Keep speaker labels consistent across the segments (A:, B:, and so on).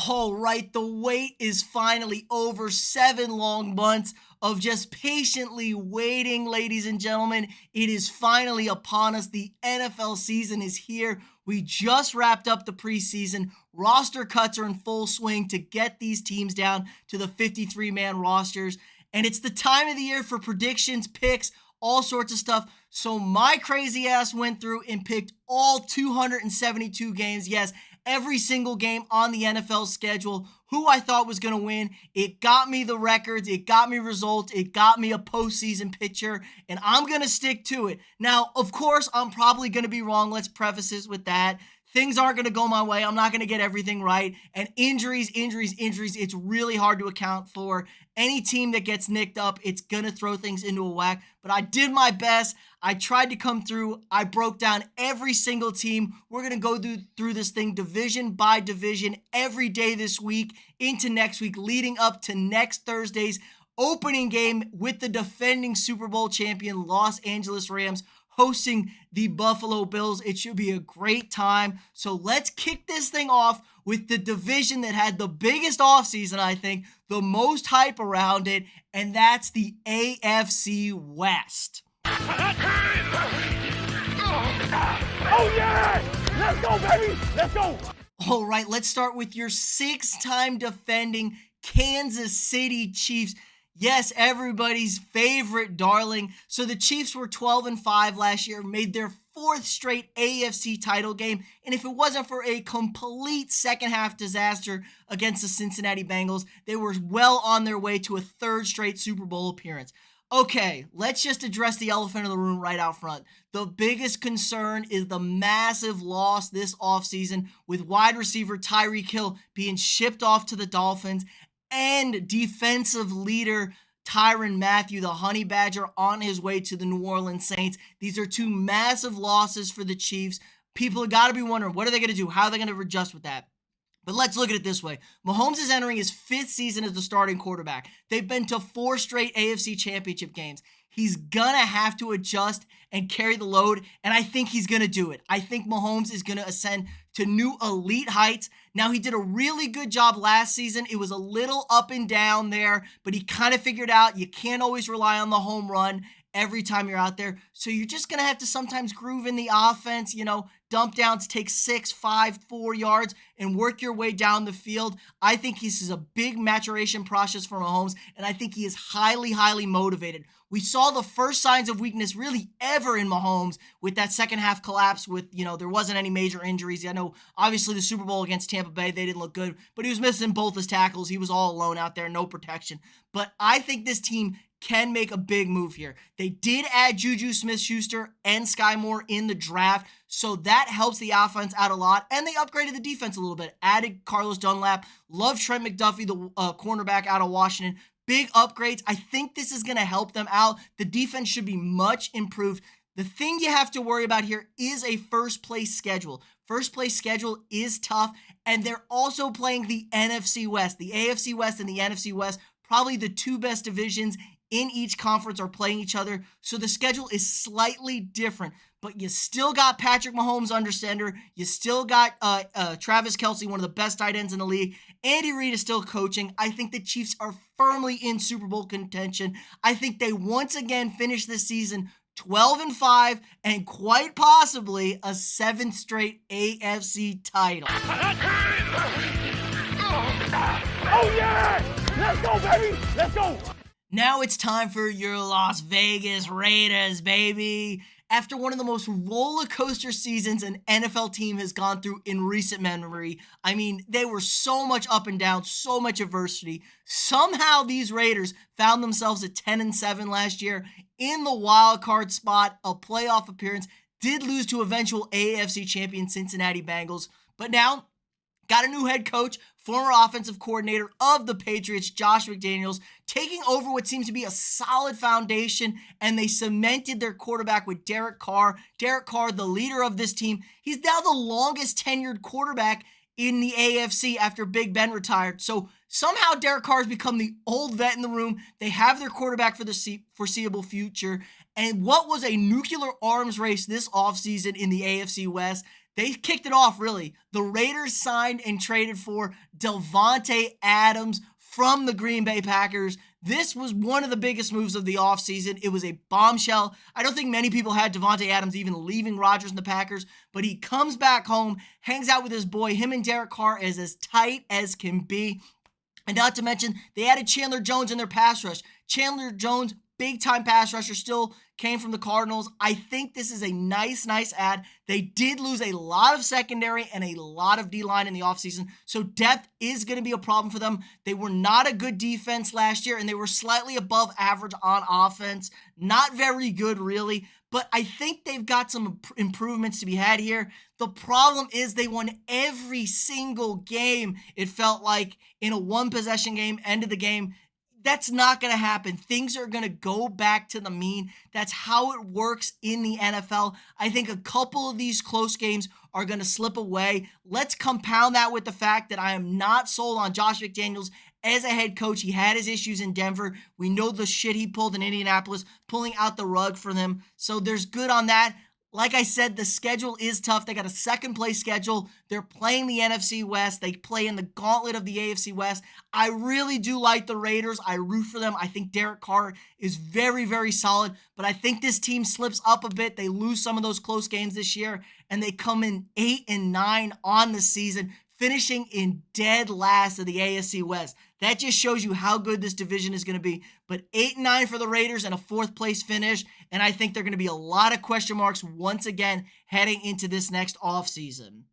A: All right, the wait is finally over. 7 long months of just patiently waiting, ladies and gentlemen. It is finally upon us. The NFL season is here. We just wrapped up the preseason. Roster cuts are in full swing to get these teams down to the 53-man rosters. And it's the time of the year for predictions, picks, all sorts of stuff. So my crazy ass went through and picked all 272 games. Yes, every single game on the NFL schedule, who I thought was going to win. It got me the records, it got me results, it got me a postseason picture, and I'm going to stick to it. Now, of course, I'm probably going to be wrong. Let's preface this with that. Things aren't going to go my way. I'm not going to get everything right. And injuries, it's really hard to account for. Any team that gets nicked up, it's going to throw things into a whack. But I did my best. I tried to come through. I broke down every single team. We're going to go through this thing division by division every day this week into next week, leading up to next Thursday's opening game with the defending Super Bowl champion Los Angeles Rams hosting the Buffalo Bills. It should be a great time. So let's kick this thing off with the division that had the biggest offseason, I think, the most hype around it, and that's the AFC West.
B: Oh yeah! Let's go, baby! Let's go!
A: All right, let's start with your 6-time defending Kansas City Chiefs. Yes, everybody's favorite darling. So the Chiefs were 12-5 last year, made their 4th straight AFC title game. And if it wasn't for a complete second half disaster against the Cincinnati Bengals, they were well on their way to a 3rd straight Super Bowl appearance. Okay, let's just address the elephant in the room right out front. The biggest concern is the massive loss this offseason with wide receiver Tyreek Hill being shipped off to the Dolphins and defensive leader Tyrann Mathieu, the Honey Badger, on his way to the New Orleans Saints. These are 2 massive losses for the Chiefs. People have got to be wondering, what are they going to do? How are they going to adjust with that? But let's look at it this way. Mahomes is entering his 5th season as the starting quarterback. They've been to 4 straight AFC championship games. He's going to have to adjust and carry the load, and I think he's going to do it. I think Mahomes is going to ascend to new elite heights. Now, he did a really good job last season. It was a little up and down there, but he kind of figured out you can't always rely on the home run every time you're out there. So you're just going to have to sometimes groove in the offense, dump downs, take 6, 5, 4 yards and work your way down the field. I think this is a big maturation process for Mahomes, and I think he is highly, highly motivated. We saw the first signs of weakness really ever in Mahomes with that second half collapse with, there wasn't any major injuries. I know, obviously, the Super Bowl against Tampa Bay, they didn't look good, but he was missing both his tackles. He was all alone out there, no protection. But I think this team can make a big move here. They did add Juju Smith-Schuster and Sky Moore in the draft, so that helps the offense out a lot, and they upgraded the defense a little bit. Added Carlos Dunlap, love Trent McDuffie, the cornerback out of Washington. Big upgrades. I think this is going to help them out. The defense should be much improved. The thing you have to worry about here is a first place schedule. First place schedule is tough, and they're also playing the NFC West. The AFC West and the NFC West, probably the 2 best divisions in each conference, are playing each other. So the schedule is slightly different, but you still got Patrick Mahomes under center. You still got Travis Kelce, one of the best tight ends in the league. Andy Reid is still coaching. I think the Chiefs are firmly in Super Bowl contention. I think they once again finish this season 12-5 and quite possibly a 7th straight AFC title.
B: Oh yeah! Let's go, baby! Let's go!
A: Now it's time for your Las Vegas Raiders, baby. After one of the most roller coaster seasons an NFL team has gone through in recent memory, I mean, they were so much up and down, so much adversity. Somehow these Raiders found themselves at 10-7 last year in the wild card spot, a playoff appearance, did lose to eventual AFC champion Cincinnati Bengals, but now got a new head coach, former offensive coordinator of the Patriots, Josh McDaniels, taking over what seems to be a solid foundation, and they cemented their quarterback with Derek Carr. Derek Carr, the leader of this team, he's now the longest tenured quarterback in the AFC after Big Ben retired. So somehow Derek Carr has become the old vet in the room. They have their quarterback for the foreseeable future. And what was a nuclear arms race this offseason in the AFC West, they kicked it off, really. The Raiders signed and traded for Davante Adams from the Green Bay Packers. This was one of the biggest moves of the offseason. It was a bombshell. I don't think many people had Davante Adams even leaving Rodgers and the Packers, but he comes back home, hangs out with his boy. Him and Derek Carr is as tight as can be. And not to mention, they added Chandler Jones in their pass rush. Chandler Jones, big-time pass rusher, still came from the Cardinals. I think this is a nice add. They did lose a lot of secondary and a lot of D-line in the offseason, so depth is going to be a problem for them. They were not a good defense last year, and they were slightly above average on offense. Not very good, really, but I think they've got some improvements to be had here. The problem is they won every single game, it felt like, in a one-possession game, end of the game. That's not going to happen. Things are going to go back to the mean. That's how it works in the NFL. I think a couple of these close games are going to slip away. Let's compound that with the fact that I am not sold on Josh McDaniels as a head coach. He had his issues in Denver. We know the shit he pulled in Indianapolis, pulling out the rug for them. So there's good on that. Like I said, the schedule is tough. They got a second-place schedule. They're playing the NFC West. They play in the gauntlet of the AFC West. I really do like the Raiders. I root for them. I think Derek Carr is very solid, but I think this team slips up a bit. They lose some of those close games this year, and they come in 8-9 on the season, finishing in dead last of the AFC West. That just shows you how good this division is going to be. But 8-9 for the Raiders and a fourth-place finish, and I think there are going to be a lot of question marks once again heading into this next offseason.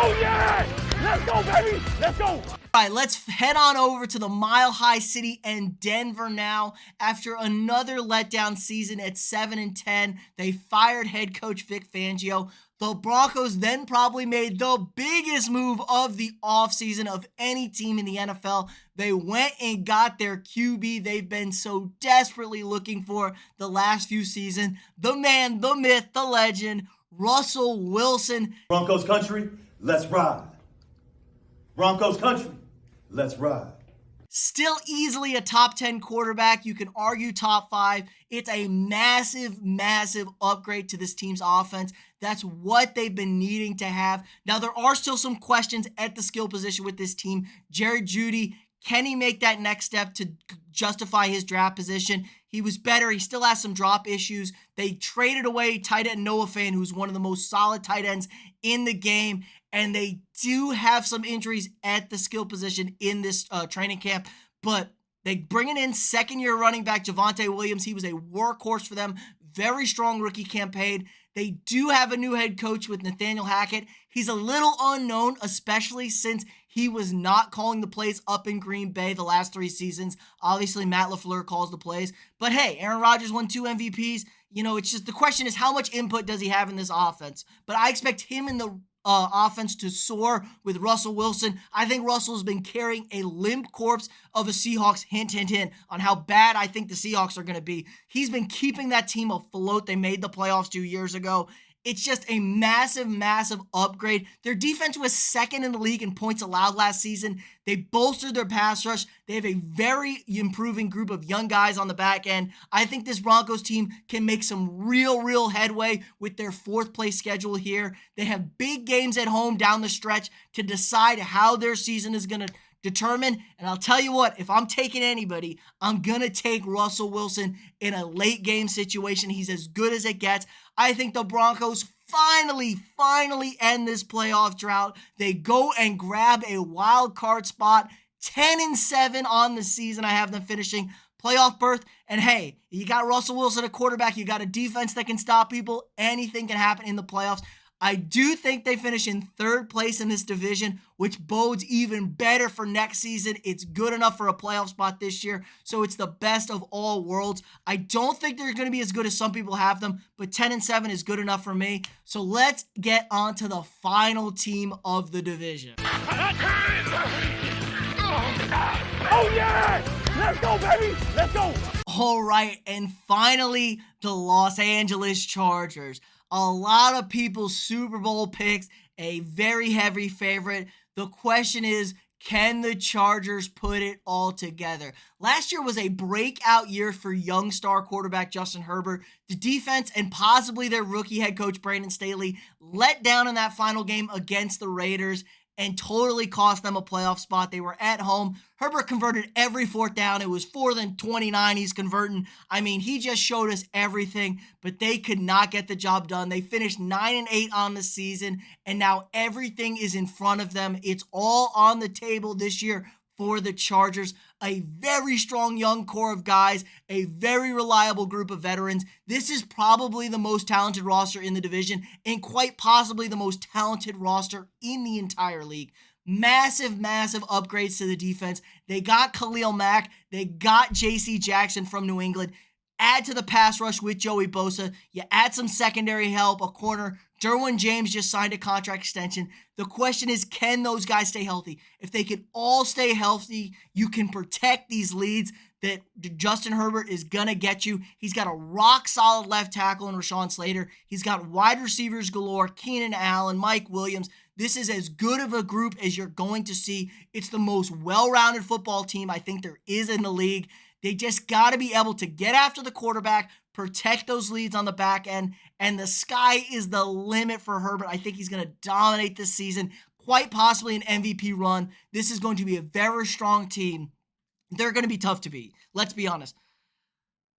B: Oh, yeah! Let's go, baby! Let's go!
A: All right, let's head on over to the Mile High City and Denver now. After another letdown season at 7-10, they fired head coach Vic Fangio. The Broncos then probably made the biggest move of the offseason of any team in the NFL. They went and got their QB they've been so desperately looking for the last few seasons. The man, the myth, the legend, Russell Wilson.
C: Broncos country, let's ride. Broncos country, let's ride.
A: Still easily a top 10 quarterback. You can argue top 5. It's a massive upgrade to this team's offense. That's what they've been needing to have. Now, there are still some questions at the skill position with this team. Jerry Jeudy, can he make that next step to justify his draft position? He was better. He still has some drop issues. They traded away tight end Noah Fant, who's one of the most solid tight ends in the game. And they do have some injuries at the skill position in this training camp. But they bringing in second-year running back Javonte Williams. He was a workhorse for them. Very strong rookie campaign. They do have a new head coach with Nathaniel Hackett. He's a little unknown, especially since he was not calling the plays up in Green Bay the last 3 seasons. Obviously, Matt LaFleur calls the plays. But hey, Aaron Rodgers won 2 MVPs. You know, it's just the question is how much input does he have in this offense? But I expect him in the offense to soar with Russell Wilson. I think Russell's been carrying a limp corpse of a Seahawks, hint, on how bad I think the Seahawks are going to be. He's been keeping that team afloat. They made the playoffs 2 years ago. It's just a massive upgrade. Their defense was second in the league in points allowed last season. They bolstered their pass rush. They have a very improving group of young guys on the back end. I think this Broncos team can make some real headway with their 4th place schedule here. They have big games at home down the stretch to decide how their season is going to determine. And I'll tell you what, if I'm taking anybody, I'm going to take Russell Wilson in a late game situation. He's as good as it gets. I think the Broncos finally end this playoff drought. They go and grab a wild card spot, 10-7 on the season. I have them finishing playoff berth. And hey, you got Russell Wilson at quarterback. You got a defense that can stop people. Anything can happen in the playoffs. I do think they finish in 3rd place in this division, which bodes even better for next season. It's good enough for a playoff spot this year, so it's the best of all worlds. I don't think they're going to be as good as some people have them, but 10-7 is good enough for me. So let's get on to the final team of the division.
B: Oh, yeah! Let's go, baby! Let's go!
A: All right, and finally, the Los Angeles Chargers. A lot of people's Super Bowl picks, a very heavy favorite. The question is, Can the Chargers put it all together? Last year was a breakout year for young star quarterback Justin Herbert. The defense and possibly their rookie head coach Brandon Staley let down in that final game against the Raiders and totally cost them a playoff spot. They were at home. Herbert converted every fourth down. It was 4th and 29 he's converting. I mean, he just showed us everything, but they could not get the job done. They finished 9-8 on the season, and now everything is in front of them. It's all on the table this year for the Chargers. A very strong young core of guys, a very reliable group of veterans. This is probably the most talented roster in the division and quite possibly the most talented roster in the entire league. Massive, massive upgrades to the defense. They got Khalil Mack. They got J.C. Jackson from New England. Add to the pass rush with Joey Bosa. You add some secondary help, a corner. Derwin James just signed a contract extension. The question is, can those guys stay healthy? If they can all stay healthy, you can protect these leads that Justin Herbert is going to get you. He's got a rock-solid left tackle in Rashawn Slater. He's got wide receivers galore, Keenan Allen, Mike Williams. This is as good of a group as you're going to see. It's the most well-rounded football team I think there is in the league. They just got to be able to get after the quarterback, protect those leads on the back end, and the sky is the limit for Herbert. I think he's going to dominate this season, quite possibly an MVP run. This is going to be a very strong team. They're going to be tough to beat, let's be honest.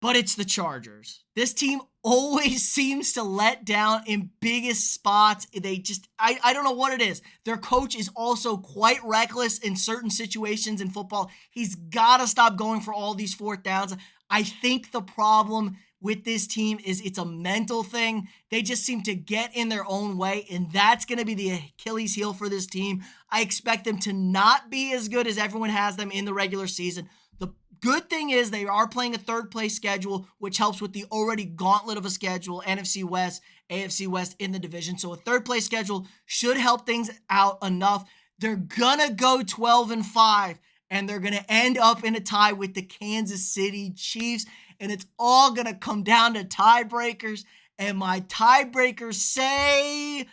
A: But it's the Chargers. This team always seems to let down in biggest spots. I don't know what it is. Their coach is also quite reckless in certain situations in football. He's got to stop going for all these fourth downs. I think the problem with this team is it's a mental thing. They just seem to get in their own way, and that's going to be the Achilles heel for this team. I expect them to not be as good as everyone has them in the regular season. The good thing is they are playing a third place schedule, which helps with the already gauntlet of a schedule, NFC West, AFC West in the division. So a third place schedule should help things out enough. They're going to go 12-5, and they're going to end up in a tie with the Kansas City Chiefs. And it's all going to come down to tiebreakers. And my tiebreakers say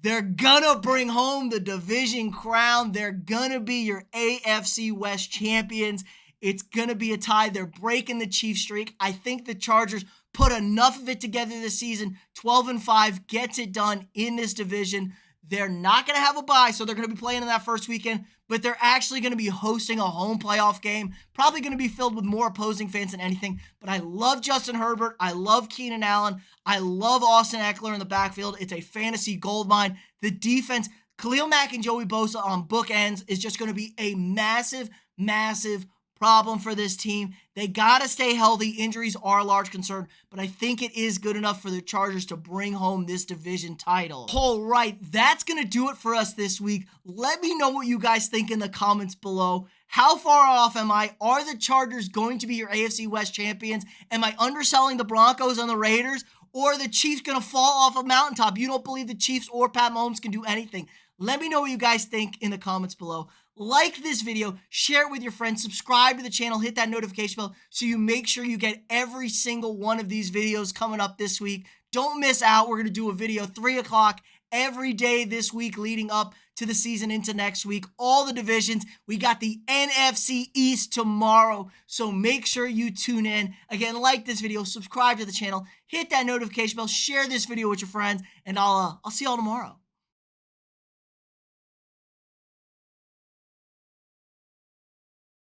A: they're going to bring home the division crown. They're going to be your AFC West champions. It's going to be a tie. They're breaking the Chiefs streak. I think the Chargers put enough of it together this season. 12-5 gets it done in this division. They're not going to have a bye, so they're going to be playing in that first weekend, but they're actually going to be hosting a home playoff game, probably going to be filled with more opposing fans than anything. But I love Justin Herbert. I love Keenan Allen. I love Austin Eckler in the backfield. It's a fantasy goldmine. The defense, Khalil Mack and Joey Bosa on bookends is just going to be a massive, massive problem for this team. They got to stay healthy. Injuries are a large concern, but I think it is good enough for the Chargers to bring home this division title. All right, that's going to do it for us this week. Let me know what you guys think in the comments below. How far off am I? Are the Chargers going to be your AFC West champions? Am I underselling the Broncos and the Raiders? Or are the Chiefs going to fall off a mountaintop? You don't believe the Chiefs or Pat Mahomes can do anything? Let me know what you guys think in the comments below. Like this video, share it with your friends, subscribe to the channel, hit that notification bell so you make sure you get every single one of these videos coming up this week. Don't miss out. We're going to do a video 3 o'clock every day this week leading up to the season into next week. All the divisions. We got the NFC East tomorrow, so make sure you tune in. Again, like this video, subscribe to the channel, hit that notification bell, share this video with your friends, and I'll see y'all tomorrow.